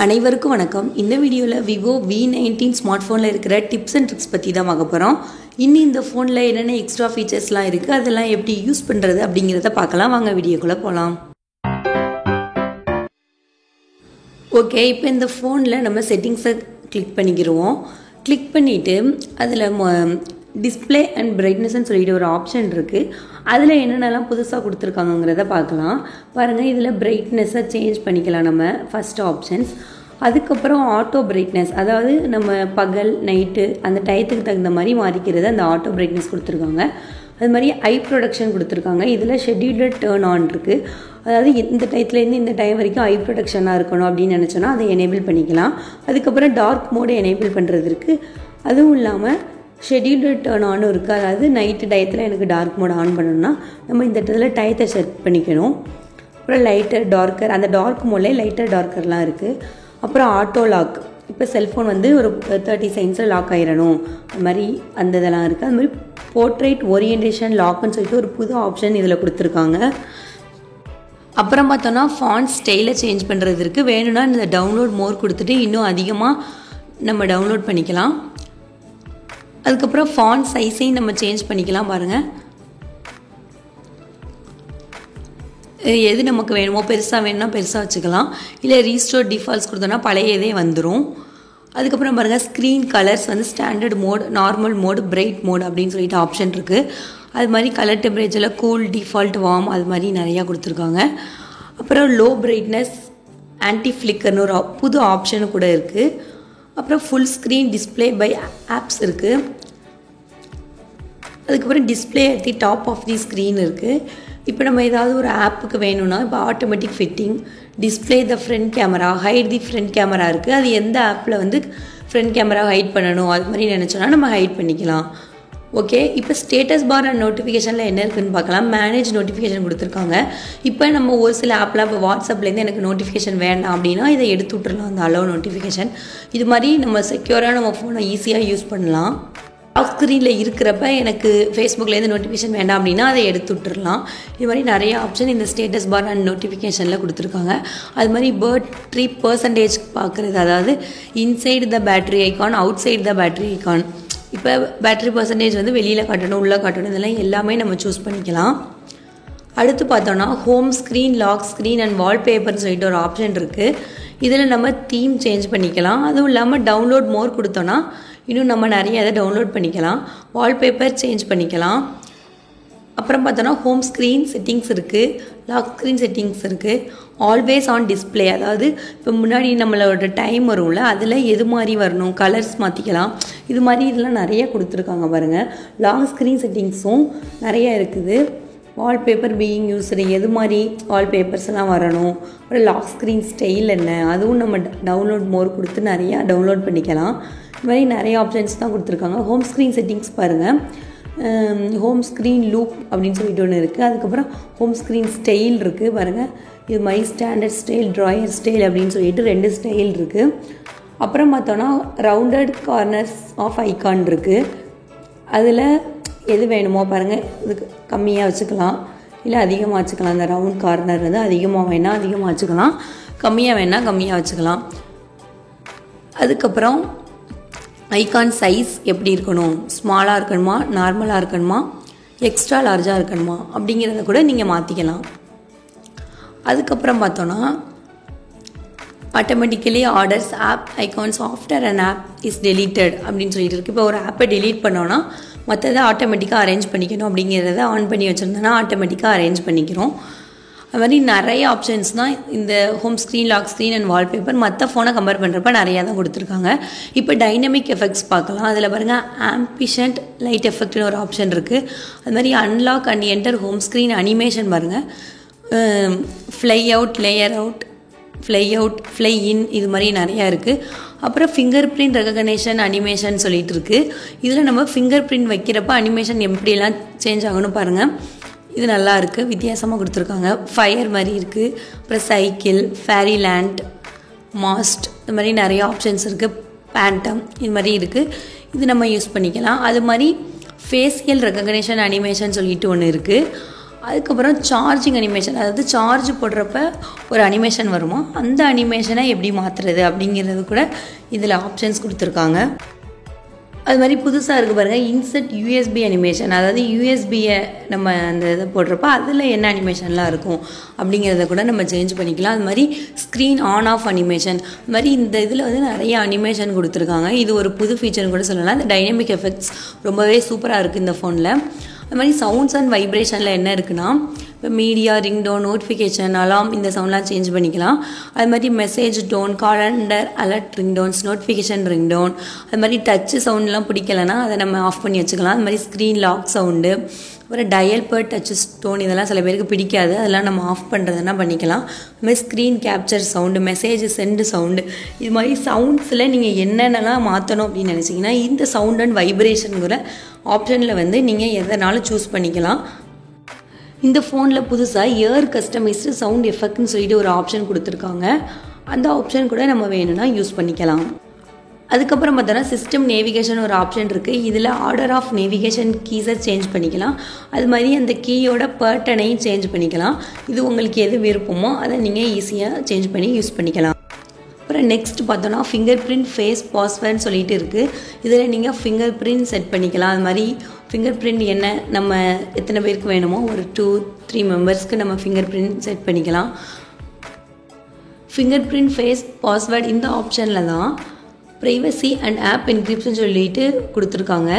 அனைவருக்கும் வணக்கம். இந்த வீடியோவில் விவோ V19 ஸ்மார்ட் ஃபோனில் இருக்கிற டிப்ஸ் அண்ட் ட்ரிக்ஸ் பற்றி தான் பார்க்க போகிறோம். இன்னும் இந்த ஃபோனில் என்னென்ன எக்ஸ்ட்ரா ஃபீச்சர்ஸ்லாம் இருக்குது, அதெல்லாம் எப்படி யூஸ் பண்ணுறது அப்படிங்கிறத பார்க்கலாம். வாங்க வீடியோக்குள்ளே போகலாம். ஓகே, இப்போ இந்த ஃபோனில் நம்ம செட்டிங்ஸை கிளிக் பண்ணிக்கிடுவோம். கிளிக் பண்ணிவிட்டு அதில் டிஸ்பிளே அண்ட் பிரைட்னஸ்ன்னு சொல்லிட்டு ஒரு ஆப்ஷன் இருக்குது. அதில் என்னென்னலாம் புதுசாக கொடுத்துருக்காங்கிறத பார்க்கலாம். பாருங்கள், இதில் பிரைட்னஸை சேஞ்ச் பண்ணிக்கலாம் நம்ம ஃபஸ்ட் ஆப்ஷன்ஸ். அதுக்கப்புறம் ஆட்டோ பிரைட்னஸ், அதாவது நம்ம பகல் நைட்டு அந்த டயத்துக்கு தகுந்த மாதிரி மாறிக்கிறது அந்த ஆட்டோ பிரைட்னஸ் கொடுத்துருக்காங்க. அது மாதிரி ஐ ப்ரொடக்ஷன் கொடுத்துருக்காங்க. இதில் ஷெட்யூல்டு டேர்ன் ஆன் இருக்குது. அதாவது இந்த டயத்துலேருந்து இந்த டைம் வரைக்கும் ஐ ப்ரொடக்ஷனாக இருக்கணும் அப்படின்னு நினச்சோன்னா அதை எனேபிள் பண்ணிக்கலாம். அதுக்கப்புறம் டார்க் மோடு எனேபிள் பண்ணுறது இருக்குது. அதுவும் இல்லாமல் ஷெட்யூல்டு டேர்ன் ஆனும் இருக்குது. அதாவது நைட்டு டயத்தில் எனக்கு டார்க் மோட் ஆன் பண்ணணும்னா நம்ம இந்த இடத்துல டயத்தை செட் பண்ணிக்கணும். அப்புறம் லைட்டர் டார்க்கர், அந்த டார்க் மோட்லேயே லைட்டர் டார்க்கர்லாம் இருக்குது. அப்புறம் ஆட்டோ லாக், இப்போ செல்ஃபோன் ஒரு 30 செகண்ட்ஸில் லாக் ஆகிடணும், அது மாதிரி அந்த இதெல்லாம் இருக்குது. அது மாதிரி போர்ட்ரேட் ஓரியன்டேஷன் லாக்னு சொல்லிட்டு ஒரு புது ஆப்ஷன் இதில் கொடுத்துருக்காங்க. அப்புறம் பார்த்தோன்னா ஃபாண்ட் ஸ்டைலை சேஞ்ச் பண்ணுறது இருக்குது. வேணும்னா இந்த டவுன்லோட் மோர் கொடுத்துட்டு இன்னும் அதிகமாக நம்ம டவுன்லோட் பண்ணிக்கலாம். அதுக்கப்புறம் ஃபாண்ட் சைஸையும் நம்ம சேஞ்ச் பண்ணிக்கலாம். பாருங்கள், எது நமக்கு வேணுமோ, பெருசாக வேணும்னா பெருசாக வச்சுக்கலாம், இல்லை ரீஸ்டோர் டிஃபால்ட்ஸ் கொடுத்தோன்னா பழையதே வந்துடும். அதுக்கப்புறம் பாருங்கள், screen colours standard mode, normal mode, bright mode அப்படின்னு சொல்லிட்டு ஆப்ஷன் இருக்குது. அது மாதிரி கலர் டெம்பரேச்சரில் கூல், டிஃபால்ட், வார்ம், அது மாதிரி நிறையா கொடுத்துருக்காங்க. அப்புறம் லோ பிரைட்னஸ், ஆன்டி ஃப்ளிக்கர்னு ஒரு புது ஆப்ஷனு கூட இருக்குது. அப்புறம் full screen display by apps இருக்குது. அதுக்கப்புறம் display at the top of the screen இருக்குது. இப்போ நம்ம ஏதாவது ஒரு ஆப்புக்கு வேணும்னா இப்போ automatic fitting, display the front camera, hide the front camera இருக்குது. அது எந்த ஆப்பில் ஃப்ரண்ட் கேமரா ஹைட் பண்ணணும் அது மாதிரி நினச்சோன்னா நம்ம ஹைட் பண்ணிக்கலாம். ஓகே, இப்போ ஸ்டேட்டஸ் பார் அண்ட் நோட்டிஃபிகேஷனில் என்ன இருக்குதுன்னு பார்க்கலாம். மேனேஜ் நோட்டிஃபிகேஷன் கொடுத்துருக்காங்க. இப்போ நம்ம ஒரு சில ஆப்லாம் இப்போ வாட்ஸ்அப்லேருந்து எனக்கு நோட்டிஃபிகேஷன் வேண்டாம் அப்படின்னா இதை எடுத்து விட்டுறலாம், அந்த அலோ நோட்டிஃபிகேஷன். இது மாதிரி நம்ம செக்யூராக நம்ம ஃபோனை ஈஸியாக யூஸ் பண்ணலாம். லாக் ஸ்க்ரீனில் இருக்கிறப்ப எனக்கு ஃபேஸ்புக்லேருந்து நோட்டிஃபிகேஷன் வேண்டாம் அப்படின்னா அதை எடுத்து விட்டுறலாம். இது மாதிரி நிறைய ஆப்ஷன் இந்த ஸ்டேட்டஸ் பார் அண்ட் நோட்டிஃபிகேஷனில் கொடுத்துருக்காங்க. அது மாதிரி பேட்டரி பர்சன்டேஜ் பார்க்குறது, அதாவது inside the battery icon, out side the battery icon. இப்போ பேட்ரி பர்சன்டேஜ் வெளியில் காட்டணும், உள்ளே காட்டணும், இதெல்லாம் எல்லாமே நம்ம சூஸ் பண்ணிக்கலாம். அடுத்து பார்த்தோன்னா home screen, lock screen and வால்பேப்பர்னு சொல்லிட்டு ஒரு ஆப்ஷன் இருக்குது. இதில் நம்ம தீம் சேஞ்ச் பண்ணிக்கலாம். அதுவும் இல்லாமல் டவுன்லோட் மோர் கொடுத்தோன்னா இன்னும் நம்ம நிறைய அதை டவுன்லோட் பண்ணிக்கலாம். வால்பேப்பர் சேஞ்ச் பண்ணிக்கலாம். அப்புறம் பார்த்தோன்னா ஹோம் ஸ்க்ரீன் செட்டிங்ஸ் இருக்குது, லாக் ஸ்க்ரீன் செட்டிங்ஸ் இருக்குது. ஆல்வேஸ் ஆன் டிஸ்பிளே, அதாவது இப்போ முன்னாடி நம்மளோட டைம் வரும்ல, அதில் எது மாதிரி வரணும், கலர்ஸ் மாற்றிக்கலாம். இது மாதிரி இதெல்லாம் நிறைய கொடுத்துருக்காங்க பாருங்கள். லாக் ஸ்க்ரீன் செட்டிங்ஸும் நிறைய இருக்குது. வால்பேப்பர் பீயிங் யூஸ்டு, எது மாதிரி வால்பேப்பர்ஸ்லாம் வரணும், அப்புறம் லாக் ஸ்க்ரீன் ஸ்டைல் என்ன, அதுவும் நம்ம டவுன்லோட் மோர் கொடுத்து நிறையா டவுன்லோட் பண்ணிக்கலாம். இது மாதிரி நிறைய ஆப்ஷன்ஸ் தான் கொடுத்துருக்காங்க. ஹோம் ஸ்க்ரீன் செட்டிங்ஸ் பாருங்கள், ஹோம் ஸ்க்ரீன் லூப் அப்படின்னு சொல்லிட்டு ஒன்று இருக்குது. அதுக்கப்புறம் ஹோம் ஸ்க்ரீன் ஸ்டைல் இருக்குது பாருங்கள். இது மாதிரி ஸ்டாண்டர்ட் ஸ்டைல், ட்ராயர் ஸ்டைல் அப்படின்னு சொல்லிட்டு 2 ஸ்டைல் இருக்குது. அப்புறம் பார்த்தோன்னா ரவுண்டட் கார்னர்ஸ் ஆஃப் ஐகான் இருக்குது. அதில் எது வேணுமோ பாருங்கள், இதுக்கு கம்மியாக வச்சுக்கலாம், இல்லை அதிகமாக வச்சுக்கலாம். அந்த ரவுண்ட் கார்னர் அதிகமாக வேணால் அதிகமாக வச்சுக்கலாம், கம்மியாக வேணால் கம்மியாக வச்சுக்கலாம். அதுக்கப்புறம் ஐகான் சைஸ் எப்படி இருக்கணும், ஸ்மாலாக இருக்கணுமா, நார்மலாக இருக்கணுமா, எக்ஸ்ட்ரா லார்ஜாக இருக்கணுமா அப்படிங்கிறத கூட நீங்கள் மாற்றிக்கலாம். அதுக்கப்புறம் பார்த்தோன்னா automatically orders app icons after an app is deleted அப்படின்னு சொல்லிட்டு இருக்குது. இப்போ ஒரு ஆப்பை டெலீட் பண்ணோன்னா மற்றதை ஆட்டோமேட்டிக்காக அரேஞ்ச் பண்ணிக்கணும். அப்படிங்கிறத ஆன் பண்ணி வச்சுருந்தோன்னா ஆட்டோமேட்டிக்காக அரேஞ்ச் பண்ணிக்கிறோம். அது மாதிரி நிறைய ஆப்ஷன்ஸ் தான் இந்த home screen, lock screen and wallpaper மற்ற ஃபோனை கம்பேர் பண்ணுறப்ப நிறையா தான் கொடுத்துருக்காங்க. இப்போ டைனமிக் எஃபெக்ட்ஸ் பார்க்கலாம். அதில் பாருங்கள், ஆம்பிஷன்ட் லைட் எஃபெக்ட்னு ஒரு ஆப்ஷன் இருக்குது. அது மாதிரி unlock and enter home screen animation பாருங்கள், fly out, layer out, fly out, fly in, இது மாதிரி நிறையா இருக்குது. அப்புறம் ஃபிங்கர் பிரிண்ட் ரெகக்னேஷன் அனிமேஷன் சொல்லிட்டு இருக்குது. இதில் நம்ம ஃபிங்கர் பிரிண்ட் வைக்கிறப்ப அனிமேஷன் எப்படியெல்லாம் சேஞ்ச் ஆகணும் பாருங்கள். இது நல்லா இருக்குது, வித்தியாசமாக கொடுத்துருக்காங்க. ஃபயர் மாதிரி இருக்குது, அப்புறம் சைக்கிள், ஃபேரி லேண்ட், மாஸ்ட், இது மாதிரி நிறைய ஆப்ஷன்ஸ் இருக்குது. பேண்டம், இது மாதிரி இருக்குது. இது நம்ம யூஸ் பண்ணிக்கலாம். அது மாதிரி ஃபேஷியல் ரெகக்னேஷன் அனிமேஷன் சொல்லிட்டு ஒன்று இருக்குது. அதுக்கப்புறம் சார்ஜிங் அனிமேஷன், அதாவது சார்ஜ் போடுறப்ப ஒரு அனிமேஷன் வருமா, அந்த அனிமேஷனை எப்படி மாற்றுறது அப்படிங்கிறது கூட இதில் ஆப்ஷன்ஸ் கொடுத்துருக்காங்க. அது மாதிரி புதுசாக இருக்குது பாருங்கள், இன்செர்ட் யூஎஸ்பி அனிமேஷன், அதாவது யூஎஸ்பியை நம்ம அந்த இதை போடுறப்ப அதில் என்ன அனிமேஷன்லாம் இருக்கும் அப்படிங்கிறத கூட நம்ம சேஞ்ச் பண்ணிக்கலாம். அது மாதிரி ஸ்க்ரீன் ஆன் ஆஃப் அனிமேஷன், அது மாதிரி இந்த இதில் வந்து நிறைய அனிமேஷன் கொடுத்துருக்காங்க. இது ஒரு புது ஃபீச்சர்னு கூட சொல்லலாம். இந்த டைனமிக் எஃபெக்ட்ஸ் ரொம்பவே சூப்பராக இருக்குது இந்த ஃபோனில். அது மாதிரி சவுண்ட்ஸ் அண்ட் வைப்ரேஷனில் என்ன இருக்குன்னா, இப்போ மீடியா, ரிங்டோன், நோட்டிஃபிகேஷன், அலாம் இந்த சவுண்ட்லாம் சேஞ்ச் பண்ணிக்கலாம். அது மாதிரி message tone, calendar alert ringtones, notification ringtone, அது மாதிரி டச்சு சவுண்ட்லாம் பிடிக்கலைன்னா அதை நம்ம ஆஃப் பண்ணி வச்சுக்கலாம். அது மாதிரி ஸ்க்ரீன் லாக் சவுண்டு, அப்புறம் டயல் பர் டச் ஸ்டோன், இதெல்லாம் சில பேருக்கு பிடிக்காது, அதெல்லாம் நம்ம ஆஃப் பண்ணுறதுனா பண்ணிக்கலாம். அது மாதிரி screen capture sound, message sent sound, இது மாதிரி சவுண்ட்ஸில் நீங்கள் என்னென்னலாம் மாற்றணும் அப்படின்னு நினச்சிங்கன்னா இந்த சவுண்ட் அண்ட் வைப்ரேஷனுங்கிற ஆப்ஷனில் வந்து நீங்கள் எதனாலும் சூஸ் பண்ணிக்கலாம். இந்த ஃபோனில் புதுசாக ஏர் கஸ்டமைஸ்டு சவுண்ட் எஃபெக்ட்னு சொல்லிட்டு ஒரு ஆப்ஷன் கொடுத்துருக்காங்க. அந்த ஆப்ஷன் கூட நம்ம வேணும்னா யூஸ் பண்ணிக்கலாம். அதுக்கப்புறம் பார்த்தோன்னா சிஸ்டம் நேவிகேஷன் ஒரு ஆப்ஷன் இருக்குது. இதில் ஆர்டர் ஆஃப் நேவிகேஷன் கீஸை சேஞ்ச் பண்ணிக்கலாம். அது மாதிரி அந்த கீயோட பர்ட்டனையும் சேஞ்ச் பண்ணிக்கலாம். இது உங்களுக்கு எது விருப்பமோ அதை நீங்கள் ஈஸியாக சேஞ்ச் பண்ணி யூஸ் பண்ணிக்கலாம். அப்புறம் நெக்ஸ்ட் பார்த்தோன்னா ஃபிங்கர் பிரிண்ட், ஃபேஸ், பாஸ்வேர்டுன்னு சொல்லிட்டு இருக்குது. இதில் நீங்கள் ஃபிங்கர் பிரிண்ட் செட் பண்ணிக்கலாம். அது மாதிரி ஃபிங்கர் பிரிண்ட் என்ன நம்ம எத்தனை பேருக்கு வேணுமோ ஒரு 2-3 மெம்பர்ஸ்க்கு நம்ம ஃபிங்கர் பிரிண்ட் செட் பண்ணிக்கலாம். ஃபிங்கர் பிரிண்ட், ஃபேஸ், பாஸ்வேர்டு இந்த ஆப்ஷனில் தான் ப்ரைவசி அண்ட் ஆப் என்கிரிப்ஷன் சொல்லிட்டு கொடுத்துருக்காங்க.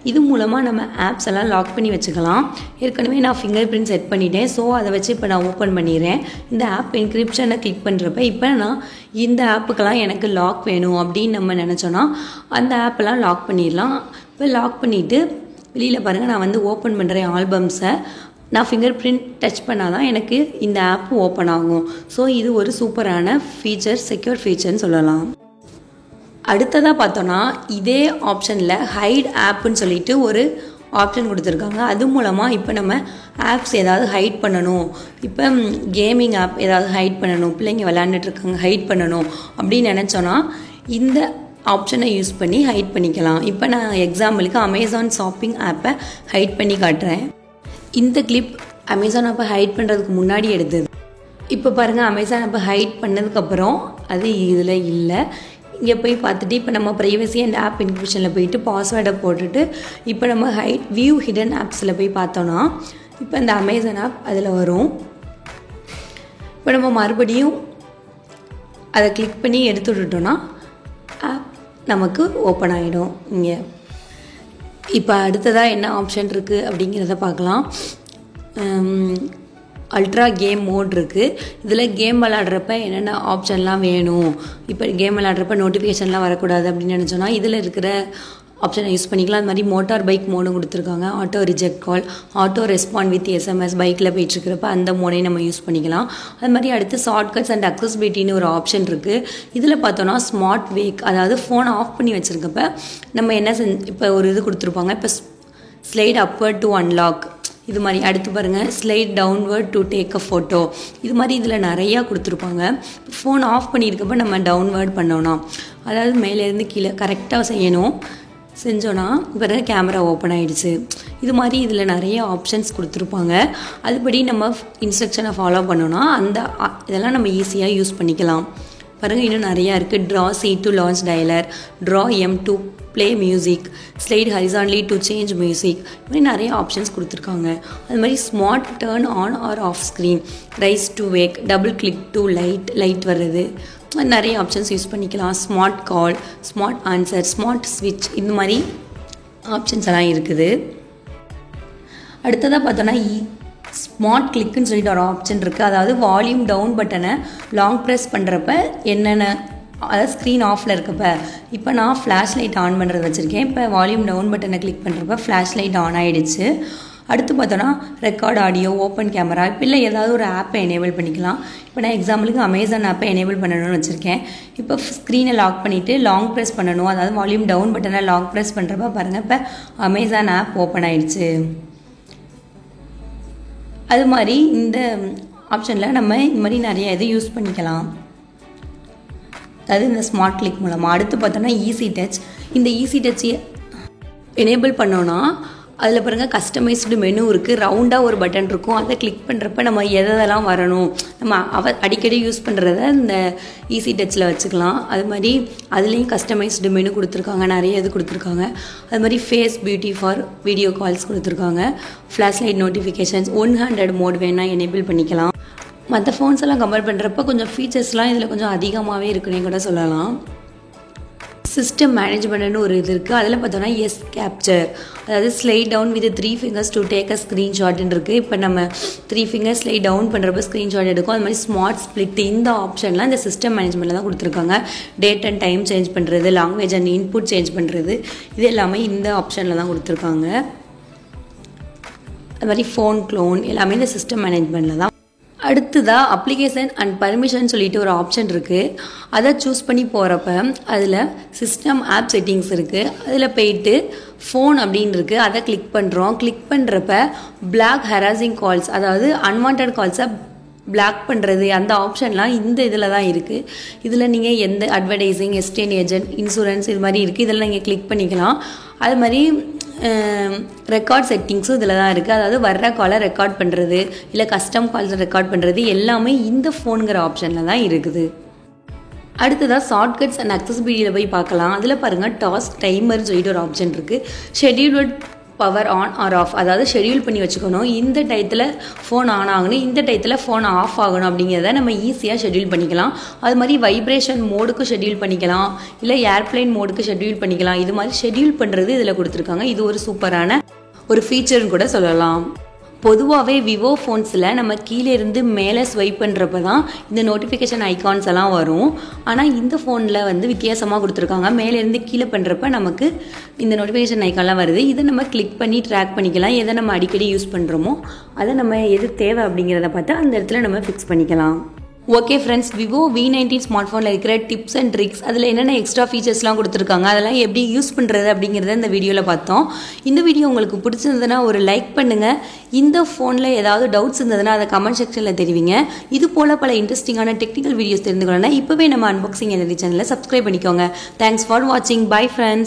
இது மூலமாக நம்ம ஆப்ஸ் எல்லாம் லாக் பண்ணி வச்சுக்கலாம். ஏற்கனவே நான் ஃபிங்கர் பிரிண்ட் செட் பண்ணிட்டேன். ஸோ அதை வச்சு இப்போ நான் ஓப்பன் பண்ணிடுறேன். இந்த ஆப் என்கிரிப்ஷனை கிளிக் பண்ணுறப்ப இப்போ நான் இந்த ஆப்புக்கெல்லாம் எனக்கு லாக் வேணும் அப்படின்னு நம்ம நினச்சோன்னா அந்த ஆப்பெல்லாம் லாக் பண்ணிடலாம். இப்போ லாக் பண்ணிவிட்டு வெளியில் பாருங்கள், நான் வந்து ஓப்பன் பண்ணுறேன் ஆல்பம்ஸை. நான் ஃபிங்கர் பிரிண்ட் டச் பண்ணால் தான் எனக்கு இந்த ஆப் ஓப்பன் ஆகும். ஸோ இது ஒரு சூப்பரான ஃபீச்சர், செக்யூர் ஃபீச்சர்னு சொல்லலாம். அடுத்ததாக பார்த்தோன்னா இதே ஆப்ஷனில் ஹைட் ஆப்புன்னு சொல்லிட்டு ஒரு ஆப்ஷன் கொடுத்துருக்காங்க. அது மூலமாக இப்போ நம்ம ஆப்ஸ் ஏதாவது ஹைட் பண்ணணும், இப்போ கேமிங் ஆப் ஏதாவது ஹைட் பண்ணணும், பிள்ளைங்க விளையாண்டுட்ருக்காங்க ஹைட் பண்ணணும் அப்படின்னு நினச்சோன்னா இந்த ஆப்ஷனை யூஸ் பண்ணி ஹைட் பண்ணிக்கலாம். இப்போ நான் எக்ஸாம்பிளுக்கு அமேசான் ஷாப்பிங் ஆப்பை ஹைட் பண்ணி காட்டுறேன். இந்த கிளிப் அமேசான் ஆப்பை ஹைட் பண்ணுறதுக்கு முன்னாடி எடுத்தது. இப்போ பாருங்கள், அமேசான் ஆப்பை ஹைட் பண்ணதுக்கப்புறம் அது இதில் இல்லை. இங்கே போய் பார்த்துட்டு இப்போ நம்ம ப்ரைவசி அண்ட் ஆப் என்கிரிப்ஷனில் போயிட்டு பாஸ்வேர்டை போட்டுட்டு இப்போ நம்ம வியூ ஹிடன் ஆப்ஸில் போய் பார்த்தோன்னா இப்போ இந்த அமேசான் ஆப் அதில் வரும். இப்போ நம்ம மறுபடியும் அதை கிளிக் பண்ணி எடுத்து விட்டுட்டோன்னா ஆப் நமக்கு ஓப்பன் ஆகிடும். இங்கே இப்போ அடுத்ததாக என்ன ஆப்ஷன் இருக்குது அப்படிங்கிறத பார்க்கலாம். அல்ட்ரா கேம் மோட் இருக்குது. இதில் கேம் விளாட்றப்ப என்னென்ன ஆப்ஷன்லாம் வேணும், இப்போ கேம் விளாட்றப்ப நோட்டிஃபிகேஷன்லாம் வரக்கூடாது அப்படின்னு நினச்சோன்னா இதில் இருக்கிற ஆப்ஷனை யூஸ் பண்ணிக்கலாம். அது மாதிரி மோட்டார் பைக் மோடும் கொடுத்துருக்காங்க. Auto reject call, auto respond with SMS, பைக்கில் போயிட்டுருக்கிறப்ப அந்த மோடையும் நம்ம யூஸ் பண்ணிக்கலாம். அது மாதிரி அடுத்து ஷார்ட்கட்ஸ் அண்ட் அக்சசிபிலிட்டின்னு ஒரு ஆப்ஷன் இருக்குது. இதில் பார்த்தோன்னா ஸ்மார்ட் வேக், அதாவது ஃபோனை ஆஃப் பண்ணி வச்சுருக்கப்ப நம்ம என்ன இப்போ ஒரு இது கொடுத்துருப்பாங்க, இப்போ ஸ்லைட் அப்வர்ட் டு அன்லாக், இது மாதிரி அடுத்து பாருங்கள் slide downward to take a photo, இது மாதிரி இதில் நிறையா கொடுத்துருப்பாங்க. ஃபோன் ஆஃப் பண்ணியிருக்கப்ப நம்ம டவுன்வர்ட் பண்ணோன்னா, அதாவது மேலேருந்து கீழே கரெக்டாக செய்யணும். செஞ்சோன்னா பிறகு கேமரா ஓப்பன் ஆகிடுச்சு. இது மாதிரி இதில் நிறைய ஆப்ஷன்ஸ் கொடுத்துருப்பாங்க. அதுபடி நம்ம இன்ஸ்ட்ரக்ஷனை ஃபாலோ பண்ணோன்னா அந்த இதெல்லாம் நம்ம ஈஸியாக யூஸ் பண்ணிக்கலாம். பாருங்கள், இன்னும் நிறையா இருக்குது. Draw C to launch dialer, draw M to play music, slide horizontally to change music, இது மாதிரி நிறைய ஆப்ஷன்ஸ் கொடுத்துருக்காங்க. அது மாதிரி smart turn on or off screen, raise to wake, double click to light வர்றது, நிறைய ஆப்ஷன்ஸ் யூஸ் பண்ணிக்கலாம். Smart call, smart answer, smart ஸ்விட்ச், இந்த மாதிரி ஆப்ஷன்ஸ் எல்லாம் இருக்குது. அடுத்ததாக பார்த்தோன்னா ஸ்மார்ட் கிளிக்குன்னு சொல்லிட்டு ஒரு ஆப்ஷன் இருக்குது. அதாவது வால்யூம் டவுன் பட்டனை லாங் ப்ரெஸ் பண்ணுறப்ப என்னென்ன, அதாவது ஸ்க்ரீன் ஆஃபில் இருக்கப்ப இப்போ நான் ஃப்ளாஷ் லைட் ஆன் பண்ணுறது வச்சுருக்கேன். இப்போ வால்யூம் டவுன் பட்டனை கிளிக் பண்ணுறப்ப ஃப்ளாஷ் லைட் ஆன் ஆகிடுச்சு. அடுத்து பார்த்தோன்னா ரெக்கார்ட் ஆடியோ, ஓப்பன் கேமரா, இப்போ இல்லை ஏதாவது ஒரு ஆப்பை எனேபிள் பண்ணிக்கலாம். இப்போ நான் எக்ஸாம்பிளுக்கு அமேசான் ஆப்பை எனேபிள் பண்ணணும்னு வச்சுருக்கேன். இப்போ ஸ்க்ரீனை லாக் பண்ணிவிட்டு லாங் ப்ரெஸ் பண்ணணும், அதாவது வால்யூம் டவுன் பட்டனை லாங் ப்ரெஸ் பண்ணுறப்ப பாருங்கள் இப்போ அமேசான் ஆப் ஓப்பன் ஆகிடுச்சு. அது மாதிரி இந்த ஆப்ஷனில் நம்ம இந்த மாதிரி நிறைய இது யூஸ் பண்ணிக்கலாம், அதாவது இந்த ஸ்மார்ட் கிளிக் மூலமாக. அடுத்து பார்த்தோன்னா ஈஸி டச். இந்த ஈஸி டச் எனேபிள் பண்ணோன்னா அதில் பாருங்கள் கஸ்டமைஸ்டு மெனு இருக்குது. ரவுண்டாக ஒரு பட்டன் இருக்கும். அதை கிளிக் பண்ணுறப்ப நம்ம எதெல்லாம் வரணும், நம்ம அடிக்கடி யூஸ் பண்ணுறத இந்த ஈஸி டச்சில் வச்சுக்கலாம். அது மாதிரி அதுலேயும் கஸ்டமைஸ்டு மெனு கொடுத்துருக்காங்க, நிறைய இது கொடுத்துருக்காங்க. அது மாதிரி face beauty for video calls கொடுத்துருக்காங்க. ஃப்ளாஷ் லைட் நோட்டிஃபிகேஷன்ஸ் 100 மோட் வேணால் எனேபிள் பண்ணிக்கலாம். மற்ற ஃபோன்ஸ் எல்லாம் கம்பேர் பண்ணுறப்ப கொஞ்சம் ஃபீச்சர்ஸ்லாம் இதில் கொஞ்சம் அதிகமாகவே இருக்குன்னு கூட சொல்லலாம். சிஸ்டம் மேனேஜ்மெண்ட்னு ஒரு இது இருக்குது. அதில் பார்த்தோன்னா எஸ் கேப்சர், அதாவது slide down with 3 fingers to take a ஸ்க்ரீன்ஷாட்னு இருக்குது. இப்போ நம்ம 3 fingers ஸ்லைட் டவுன் பண்ணுறப்ப ஸ்க்ரீன்ஷாட் எடுக்கும். அது மாதிரி ஸ்மார்ட் ஸ்ப்ளிட் இந்த ஆப்ஷன்லாம் இந்த சிஸ்டம் மேனேஜ்மெண்ட்டில் தான் கொடுத்துருக்காங்க. டேட் அண்ட் டைம் சேஞ்ச் பண்ணுறது, லாங்குவேஜ் அண்ட் இன்புட் சேஞ்ச் பண்ணுறது, இது எல்லாமே இந்த ஆப்ஷனில் தான் கொடுத்துருக்காங்க. அது மாதிரி ஃபோன் க்ளோன் எல்லாமே இந்த சிஸ்டம் மேனேஜ்மெண்ட்டில் தான். அடுத்ததாக அப்ளிகேஷன் அண்ட் பர்மிஷன் சொல்லிட்டு ஒரு ஆப்ஷன் இருக்குது. அதை சூஸ் பண்ணி போகிறப்ப அதில் சிஸ்டம் ஆப் செட்டிங்ஸ் இருக்குது. அதில் போயிட்டு ஃபோன் அப்படின்னு இருக்குது. அதை கிளிக் பண்ணுறோம். கிளிக் பண்ணுறப்ப பிளாக் ஹராசிங் கால்ஸ், அதாவது அன்வான்ட் கால்ஸை பிளாக் பண்ணுறது, அந்த ஆப்ஷன்லாம் இந்த இதில் தான் இருக்குது. இதில் நீங்கள் எந்த அட்வர்டைஸிங், எஸ்டேட் ஏஜென்ட், இன்சூரன்ஸ் இது மாதிரி இருக்குது. இதெல்லாம் நீங்கள் கிளிக் பண்ணிக்கலாம். அது மாதிரி ரெக்கார்ட் செட்டிங்ஸும் இதில் தான் இருக்குது. அதாவது வர்ற காலை ரெக்கார்ட் பண்ணுறது, இல்லை கஸ்டம் கால்ஸை ரெக்கார்ட் பண்ணுறது எல்லாமே இந்த ஃபோனுங்கிற ஆப்ஷனில் தான் இருக்குது. அடுத்ததாக ஷார்ட்கட்ஸ் அண்ட் அக்சசிபிலிட்டியில் போய் பார்க்கலாம். அதில் பாருங்கள் டாஸ்க் டைமர்னு சொல்லிட்டு ஒரு ஆப்ஷன் இருக்குது. Scheduled power on or off, அதாவது ஷெட்யூல் பண்ணி வச்சுக்கணும். இந்த டயத்தில் ஃபோன் ஆன் ஆகணும், இந்த டயத்தில் ஃபோன் ஆஃப் ஆகணும் அப்படிங்கிறத நம்ம ஈஸியாக ஷெட்யூல் பண்ணிக்கலாம். அது மாதிரி வைப்ரேஷன் மோடுக்கு ஷெட்யூல் பண்ணிக்கலாம், இல்லை ஏர்ப்ளைன் மோடுக்கு ஷெட்யூல் பண்ணிக்கலாம். இது மாதிரி ஷெட்யூல் பண்ணுறது இதில் கொடுத்துருக்காங்க. இது ஒரு சூப்பரான ஒரு ஃபீச்சர்னு கூட சொல்லலாம். பொதுவாகவே விவோ ஃபோன்ஸில் நம்ம கீழே இருந்து மேலே ஸ்வைப் பண்ணுறப்ப தான் இந்த நோட்டிஃபிகேஷன் ஐகான்ஸ் எல்லாம் வரும். ஆனால் இந்த ஃபோனில் வந்து வித்தியாசமாக கொடுத்துருக்காங்க. மேலேருந்து கீழே பண்ணுறப்ப நமக்கு இந்த நோட்டிஃபிகேஷன் ஐக்கான்லாம் வருது. இதை நம்ம கிளிக் பண்ணி ட்ராக் பண்ணிக்கலாம். எதை நம்ம அடிக்கடி யூஸ் பண்ணுறோமோ அதை நம்ம எது தேவை அப்படிங்கிறத பார்த்து அந்த இடத்துல நம்ம ஃபிக்ஸ் பண்ணிக்கலாம். Okay friends, Vivo V19 smart ஃபோனில் இருக்கிற டிப்ஸ் அண்ட் ட்ரிக்ஸ், அதில் என்னென்ன எக்ஸ்ட்ரா ஃபீச்சர்ஸ்லாம் கொடுத்துருக்காங்க, அதெல்லாம் எப்படி யூஸ் பண்ணுறது அப்படிங்கிறத இந்த வீடியோவில் பார்த்தோம். இந்த வீடியோ உங்களுக்கு பிடிச்சிருந்ததுன்னா ஒரு லைக் பண்ணுங்கள். இந்த ஃபோனில் ஏதாவது டவுட்ஸ் இருந்ததுன்னா அதை கமெண்ட் செக்ஷனில் தெரிவிங்க. இது போல் பல இன்ட்ரெஸ்டிங்கான டெக்னிக்கல் வீடியோஸ் தெரிஞ்சுக்கணும்னா இப்போவே நம்ம அன்பாக்சிங் எனர்ஜி சேனலை சப்ஸ்கிரைப் பண்ணிக்கோங்க. தேங்க்ஸ் ஃபார் வாட்சிங். Bye friends.